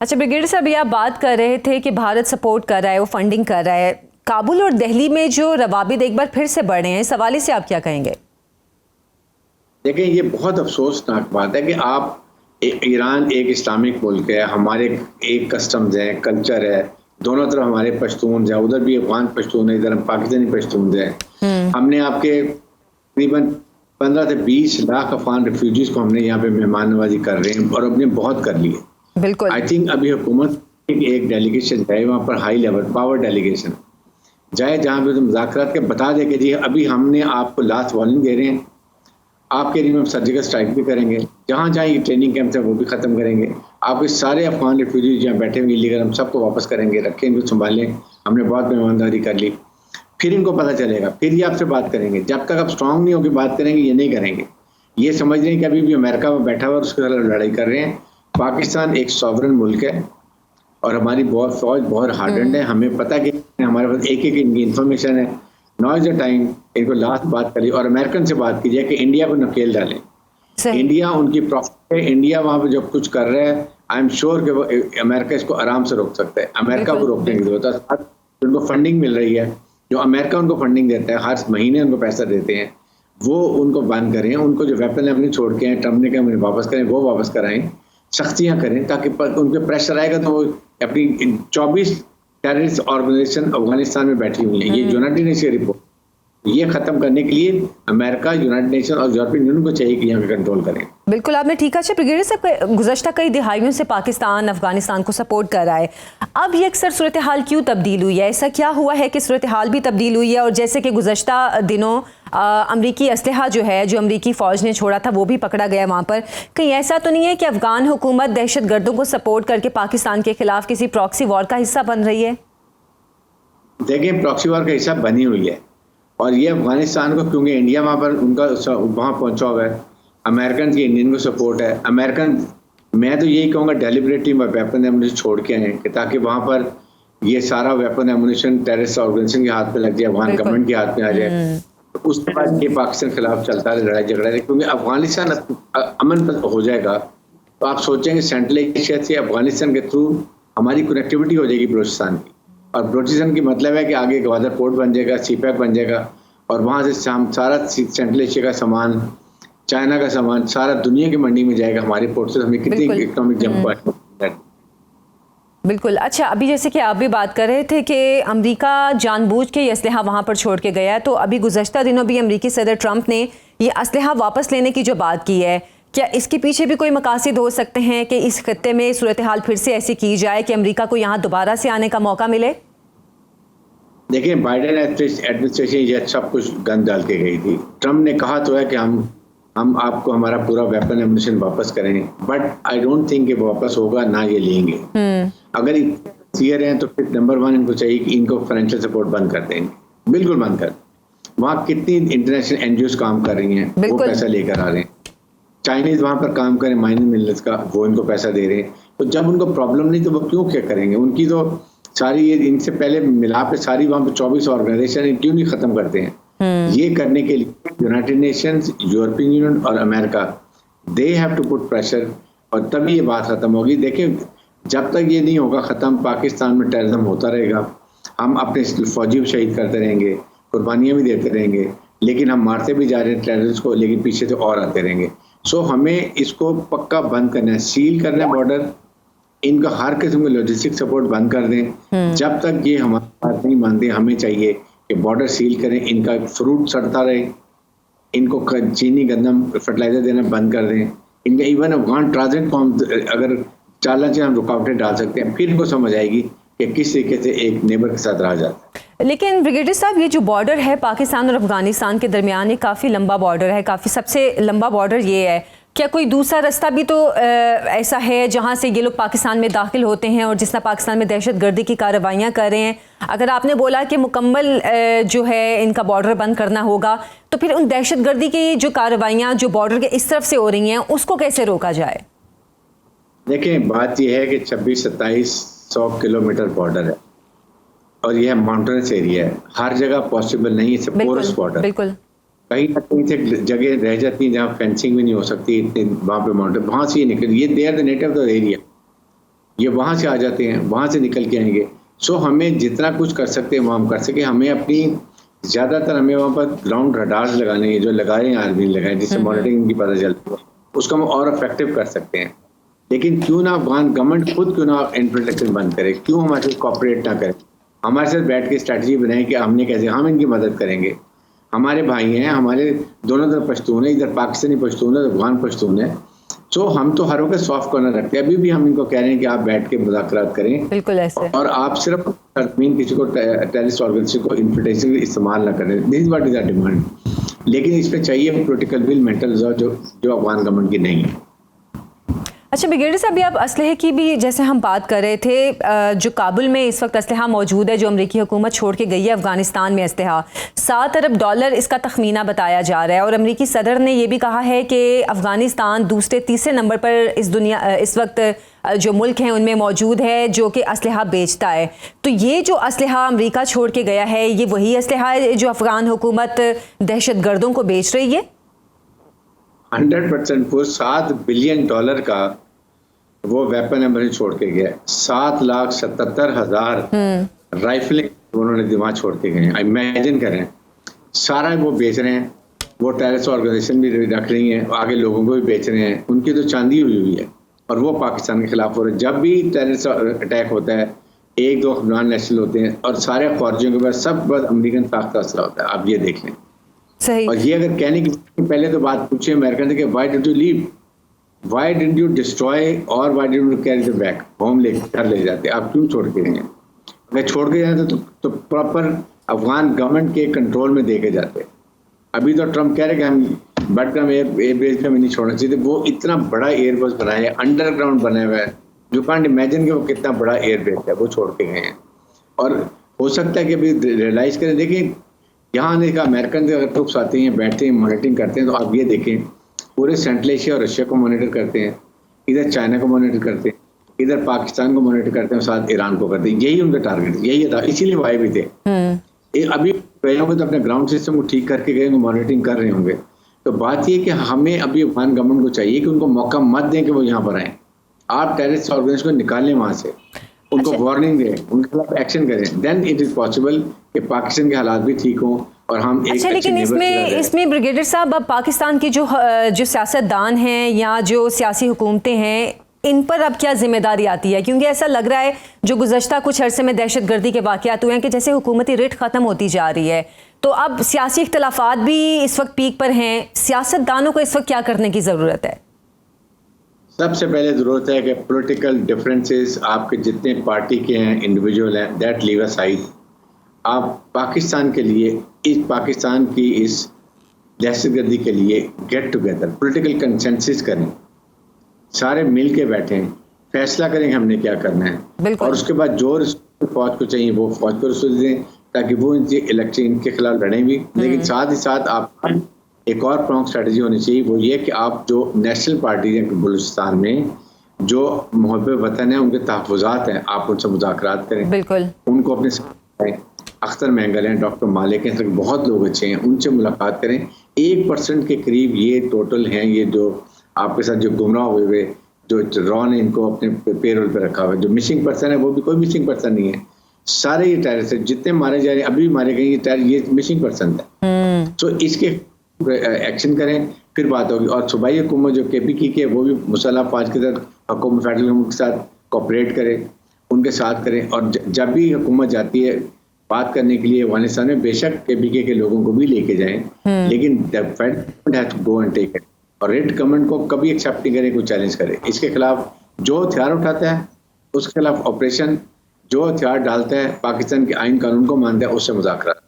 अच्छा ब्रिगेडियर साहब, ये आप बात कर रहे थे कि भारत सपोर्ट कर रहा है, वो फंडिंग कर रहा है। काबुल और दिल्ली में जो रवाबित एक बार फिर से बढ़े हैं, इस हवाले से आप क्या कहेंगे? देखिए, ये बहुत अफसोसनाक बात है कि आप ईरान एक इस्लामिक मुल्क है, हमारे एक कस्टम्स है, कल्चर है, दोनों तरफ हमारे पश्तून है, उधर भी अफगान पश्तून है, इधर हम पाकिस्तानी पश्तून है। हमने आपके तकरीबन 15 से 20 लाख अफगान रिफ्यूजीज को हमने यहाँ पे मेहमान नवाजी कर रहे हैं और हमने बहुत कर लिए। बिल्कुल। आई थिंक अभी हुकूमत एक डेलीगेशन जाए वहाँ पर, हाई लेवल पावर डेलीगेशन जाए, जहाँ पे मुज़ाकरात के बता दे कि जी अभी हमने आपको लास्ट वार्निंग दे रहे हैं, आपके लिए हम सर्जिकल स्ट्राइक भी करेंगे, जहाँ जहाँ ये ट्रेनिंग कैंप है वो भी ख़त्म करेंगे, आपके सारे अफगान रिफ्यूजीज जहाँ बैठे हुए इलीगल हम सबको वापस करेंगे, रखें, इनको संभालें। हमने बहुत मेहमानदारी कर ली, फिर इनको पता चलेगा, फिर ये आपसे बात करेंगे। जब तक आप स्ट्रांग नहीं होकर बात करेंगे, ये नहीं करेंगे। ये समझ रहे हैं कि अभी भी अमेरिका में बैठा हुआ और उसके खिलाफ लड़ाई कर रहे हैं। पाकिस्तान एक सॉवरन मुल्क है और हमारी बहुत फौज बहुत हार्डेंड है। हमें पता कि हमारे पास एक एक इनकी इंफॉर्मेशन है। नाउ इज द टाइम इनको लास्ट बात करिए और अमेरिकन से बात कीजिए कि इंडिया को नकेल डालें। इंडिया उनकी प्रॉफिट है, इंडिया वहाँ पे जो कुछ कर रहा है, आई एम श्योर कि वो अमेरिका इसको आराम से रोक सकता है। अमेरिका को रोकने की जरूरत है। उनको फंडिंग मिल रही है, जो अमेरिका उनको फंडिंग देता है, हर महीने उनको पैसा देते हैं, वो उनको बंद करें। उनको जो वेपन अपने छोड़ के हैं, ट्रम्प ने कहा उन्हें वापस करें, वो वापस कराएं, सख्तियां करें, ताकि उनके प्रेशर आएगा तो वो अपनी 24 टेररिस्ट ऑर्गेनाइजेशन अफगानिस्तान में बैठी हुई है। ये यूनाइटेड नेशन रिपोर्ट, ये खत्म करने के लिए अमेरिका, यूनाइटेड नेशन और यूरोपियन यूनियन को चाहिए कि यहाँ पे कंट्रोल करें। बिल्कुल, आपने ठीक कहा। ब्रिगेडियर साहब, गुज़श्ता कई दिहाइयों से पाकिस्तान अफगानिस्तान को सपोर्ट कर रहा है। अब ये अक्सर सूरत हाल क्यों तब्दील हुई है? ऐसा क्या हुआ है कि सूरत हाल भी तब्दील हुई है? और जैसे कि गुज़श्ता दिनों अमरीकी असलहा जो है, जो अमरीकी फ़ौज ने छोड़ा था, वो भी पकड़ा गया वहाँ पर। कहीं ऐसा तो नहीं है कि अफगान हुकूमत दहशत गर्दों को सपोर्ट करके पाकिस्तान के खिलाफ किसी प्रॉक्सी वॉर का हिस्सा बन रही है? देखें, प्रॉक्सी वॉर का हिस्सा बनी हुई है और ये अफगानिस्तान को, क्योंकि इंडिया वहाँ पर उनका वहाँ पहुँचा हुआ है, अमेरिकन की इंडियन को सपोर्ट है। अमेरिकन, मैं तो यही कहूँगा, डेलिबरेटली वेपन एमुनिशन छोड़ के आए कि ताकि वहाँ पर ये सारा वेपन एमुनिशन टेररिस्ट ऑर्गेनाइजेशन के हाथ में लग जाए, अफगान गवर्नमेंट के हाथ में आ जाए। तो उसके बाद ये पाकिस्तान के खिलाफ चलता है लड़ाई झगड़ा है, क्योंकि अफगानिस्तान अमन हो जाएगा तो आप सोचेंगे सेंट्रल एशिया से अफगानिस्तान के थ्रू हमारी कनेक्टिविटी हो जाएगी बलूचिस्तान की। और बलूचिस्तान की मतलब है कि आगे ग्वादर पोर्ट बन जाएगा, सीपैक बन जाएगा और वहाँ से हम सारा सेंट्रल एशिया का सामान, चाइना का सामान सारा दुनिया की मंडी में जाएगा हमारे पोर्ट से। हमें कितनी इकोनॉमिक जंप है। बिल्कुल। अच्छा, अभी जैसे कि आप भी बात कर रहे थे कि अमेरिका जानबूझ के ये असलहा वहाँ पर छोड़ के गया है, तो अभी गुज़श्ता दिनों भी अमेरिकी सदर ट्रंप ने ये असलहा वापस लेने की जो बात की है, क्या इसके पीछे भी कोई मकासद हो सकते हैं कि इस खत्ते में सूरत हाल फिर से ऐसी की जाए कि अमेरिका को यहाँ दोबारा से आने का मौका मिले? देखिए, बाइडेन एडमिनिस्ट्रेशन ये सब कुछ गंद डाल के गई थी। ट्रम्प ने कहा तो है कि हम आपको हमारा पूरा वेपन एमुनिशन वापस करेंगे, बट आई डोंट थिंक कि वापस होगा, ना ये लेंगे। अगर क्लियर हैं तो फिर नंबर 1 इनको चाहिए कि इनको फाइनेंशियल सपोर्ट बंद कर देंगे, बिल्कुल बंद कर। वहाँ कितनी इंटरनेशनल एनजीओज काम कर रही हैं, वो पैसा लेकर आ रहे हैं। चाइनीज वहाँ पर काम करें माइनिंग मिनरल्स का, वो इनको पैसा दे रहे हैं। तो जब उनको प्रॉब्लम नहीं तो वो क्यों क्या करेंगे? उनकी तो सारी ये इनसे पहले मिला पे सारी वहाँ पे 24 ऑर्गेनाइजेशन क्यों नहीं खत्म करते हैं? ये करने के लिए यूनाइटेड नेशंस, यूरोपियन यूनियन और America, they have to put pressure और तभी ये बात खत्म होगी। देखिए, जब तक ये नहीं होगा खत्म, पाकिस्तान में टेररिज्म होता रहेगा। हम अपने फौजी भी शहीद करते रहेंगे, कुर्बानियां भी देते रहेंगे, लेकिन हम मारते भी जा रहे हैं टेररिस्ट को, लेकिन पीछे से और आते रहेंगे। सो हमें इसको पक्का बंद करना है, सील करना है बॉर्डर, इनका हर किस्म का लॉजिस्टिक सपोर्ट बंद कर दें। जब तक ये हमारी बात नहीं मानते, हमें चाहिए कि बॉर्डर सील करें, इनका फ्रूट सड़ता रहे, इनको चीनी गंदम फर्टिलाइजर देना बंद कर दें, इनका इवन अफगान ट्रांजिट को हम अगर चालना चाहिए हम रुकावटें डाल सकते हैं, फिर इनको समझ आएगी कि किस तरीके से एक नेबर के साथ रहा जाता है। लेकिन ब्रिगेडियर साहब, ये जो बॉर्डर है पाकिस्तान और अफगानिस्तान के दरमियान, ये काफ़ी लंबा बॉर्डर है, काफ़ी सबसे लंबा बॉर्डर ये है। क्या कोई दूसरा रास्ता भी तो ऐसा है जहां से ये लोग पाकिस्तान में दाखिल होते हैं और जिस तरह पाकिस्तान में दहशत गर्दी की कार्रवाइयाँ कर रहे हैं? अगर आपने बोला कि मुकम्मल जो है इनका बॉर्डर बंद करना होगा, तो फिर उन दहशत गर्दी की जो कार्रवाइयाँ जो बॉर्डर के इस तरफ से हो रही हैं, उसको कैसे रोका जाए? देखें, बात यह है कि 26-2700 किलोमीटर बॉर्डर है और यह माउंटेनस एरिया है, हर जगह पॉसिबल नहीं है पोरस बॉर्डर। बिल्कुल, कहीं ना कहीं से जगह रह जाती है जहाँ फेंसिंग भी नहीं हो सकती, इतने वहाँ पे माउंटेन, वहाँ से ये निकल, ये they are the native of the area. ये वहाँ से आ जाते हैं, वहाँ से निकल के आएंगे। सो हमें जितना कुछ कर सकते हैं वो हम कर सके। हमें अपनी ज़्यादातर हमें वहाँ पर ग्राउंड रडार्स लगाने हैं, जो लगाए हैं आर्मी लगाए, जिससे मॉनिटरिंग की पता चलती है, उसको हम और इफेक्टिव कर सकते हैं। लेकिन क्यों ना अफगान गवर्नमेंट खुद क्यों ना इंट्रोडक्शन बंद करे, क्यों हमारे साथ कॉपरेट ना करे, हमारे साथ बैठ के स्ट्रैटेजी बनाए कि हमने कैसे हम इनकी मदद करेंगे। हमारे भाई हैं, हमारे दोनों तरफ पश्तून है, इधर पाकिस्तानी पश्तून है, अफगान पश्तून है। तो हम तो हर वक्त सॉफ्ट कॉर्नर रखते हैं। अभी भी हम इनको कह रहे हैं कि आप बैठ के मुज़ाकरात करें, बिल्कुल ऐसे, और आप सिर्फ तरमीन किसी को टेररिस्ट ऑर्गेनाइजेशन को इन्फिल्ट्रेशन इस्तेमाल ना करें। This is what is our demand. लेकिन इसमें चाहिए पॉलिटिकल विल, मेंटल रिजॉल्व जो अफगान गवर्नमेंट की नहीं है। अच्छा ब्रिगेडियर साहब, आप असलहे की भी जैसे हम बात कर रहे थे, जो काबुल में इस वक्त असलहा मौजूद है जो अमरीकी हुकूमत छोड़ के गई है अफगानिस्तान में, असलहा $7 अरब इसका तखमीना बताया जा रहा है। और अमरीकी सदर ने यह भी कहा है कि अफगानिस्तान दूसरे तीसरे नंबर पर इस वक्त जो मुल्क हैं उनमें मौजूद है जो कि असलहा बेचता है। तो ये जो असलहा अमरीका छोड़ के गया है, ये वही असलहा है जो अफगान हुकूमत दहशत गर्दों को बेच रही है? 100% वो $7 बिलियन का वो वेपन एम्बरेज छोड़ के गया। 7,77,000 राइफलें उन्होंने वहाँ छोड़ के गए। इमेजिन करें, सारा वो बेच रहे हैं। वो टेररिस्ट ऑर्गेनाइजेशन भी रख रही हैं, आगे लोगों को भी बेच रहे हैं। उनकी तो चांदी हुई है और वो पाकिस्तान के खिलाफ हो रहे हैं। जब भी टेररिस्ट अटैक होता है, 1-2 अफगान नेशनल होते हैं और सारे फौजियों के पास सब बस अमेरिकन ताकत का असला होता है। आप ये देख लें। सही। और ये अगर कहने की पहले तो बात पूछिए अमेरिकन से कि why did you leave, why did you destroy और why did you carry the back, home घर ले जाते, आप क्यों छोड़ के गए? अगर छोड़ के जाते तो प्रॉपर अफगान गवर्नमेंट के कंट्रोल में दे के जाते। अभी तो ट्रम्प कह रहे कि हम बटकम एयरबेस पे नहीं छोड़ना चाहिए। वो इतना बड़ा एयरबेस बनाया है, अंडरग्राउंड बनाया हुआ है, यू कांट इमेजिन कि वो कितना बड़ा एयरबेस है, वो छोड़ के गए हैं। और हो सकता है कि अभी रियलाइज करें। देखिए, यहाँ आने का अमेरिकन अगर ट्रुप्स आते हैं, बैठते हैं, मॉनिटरिंग करते हैं, तो आप ये देखें पूरे सेंट्रल एशिया और रशिया को मॉनिटर करते हैं, इधर चाइना को मॉनिटर करते हैं, इधर पाकिस्तान को मॉनिटर करते हैं, साथ ईरान को करते हैं। यही उनका टारगेट, यही था, इसीलिए वो आए भी थे। अभी गए होंगे तो अपने ग्राउंड सिस्टम को ठीक करके गए, मॉनिटरिंग कर रहे होंगे। तो बात ये कि हमें अभी अफगान गवर्नमेंट को चाहिए कि उनको मौका मत दें कि वो यहाँ पर आए। आप टेररिस्ट ऑर्गेनाइजेशन को निकालें वहाँ से, उनको वार्निंग दें, उनके खिलाफ एक्शन करें। देन इट इज पॉसिबल कि पाकिस्तान के हालात भी ठीक हों और हम अच्छा, लेकिन इसमें ब्रिगेडियर साहब, अब पाकिस्तान की जो सियासतदान हैं या जो सियासी हुकूमतें हैं, इन पर अब क्या जिम्मेदारी आती है? क्योंकि ऐसा लग रहा है जो गुज़श्ता कुछ अरसे में दहशतगर्दी के वाक़यात हुए हैं कि जैसे हुकूमती रिट ख़त्म होती जा रही है, तो अब सियासी इख्तलाफात भी इस वक्त पीक पर हैं। सियासतदानों को इस वक्त क्या करने की ज़रूरत है? सबसे पहले ज़रूरत है कि पॉलिटिकल डिफरेंसेस आपके जितने पार्टी के हैं, इंडिविजुअल हैं, दैट लीव असाइड। आप पाकिस्तान के लिए, इस पाकिस्तान की इस दहशतगर्दी के लिए गेट टुगेदर, पॉलिटिकल कंसेंसस करें, सारे मिल के बैठें, फैसला करें हमने क्या करना है। और उसके बाद जो फौज को चाहिए वो फौज को रिसोर्स दें ताकि वो इलेक्शन इनके खिलाफ लड़ें भी। लेकिन साथ ही साथ आप एक और प्रॉन्ग स्ट्रेटजी होनी चाहिए, वो ये कि आप जो नेशनल पार्टी हैं बलूचिस्तान में, जो मुहब्बे वतन है, उनके तहफ़्फ़ुज़ात हैं, आप उनसे मुज़ाकरात करें, बिल्कुल उनको अपने साथ, अख्तर महंगल हैं, डॉक्टर मालिक हैं, बहुत लोग अच्छे हैं, उनसे मुलाकात करें। 1% के करीब ये टोटल हैं, ये जो आपके साथ जो गुमराह हुए जो रॉ ने इनको अपने पेरोल पे रखा हुआ है। जो मिसिंग पर्सन है वो भी कोई मिसिंग पर्सन नहीं है, सारे ये टेररिस्ट है, जितने मारे जा रहे हैं, अभी मारे गए ये मिसिंग पर्सन है। तो इसके एक्शन करें, फिर बात होगी। और सूबाई हुकूमत जो KPK की है, वो भी मुसल्लह फौज के साथ, हुकूमत फेडरल गवर्नमेंट के साथ कोऑपरेट करें, उनके साथ करें। और जब भी हुकूमत जाती है बात करने के लिए अफगानिस्तान में, बेशक KPK के लोगों को भी लेके जाएं, लेकिन federal has to go and take it. और रेड गवर्नमेंट को कभी एक्सेप्ट नहीं करे, कोई चैलेंज करे। इसके खिलाफ जो हथियार उठाता है उसके खिलाफ ऑपरेशन, जो हथियार डालता है पाकिस्तान के आइन कानून को मानता है, उससे मुज़ाकरा।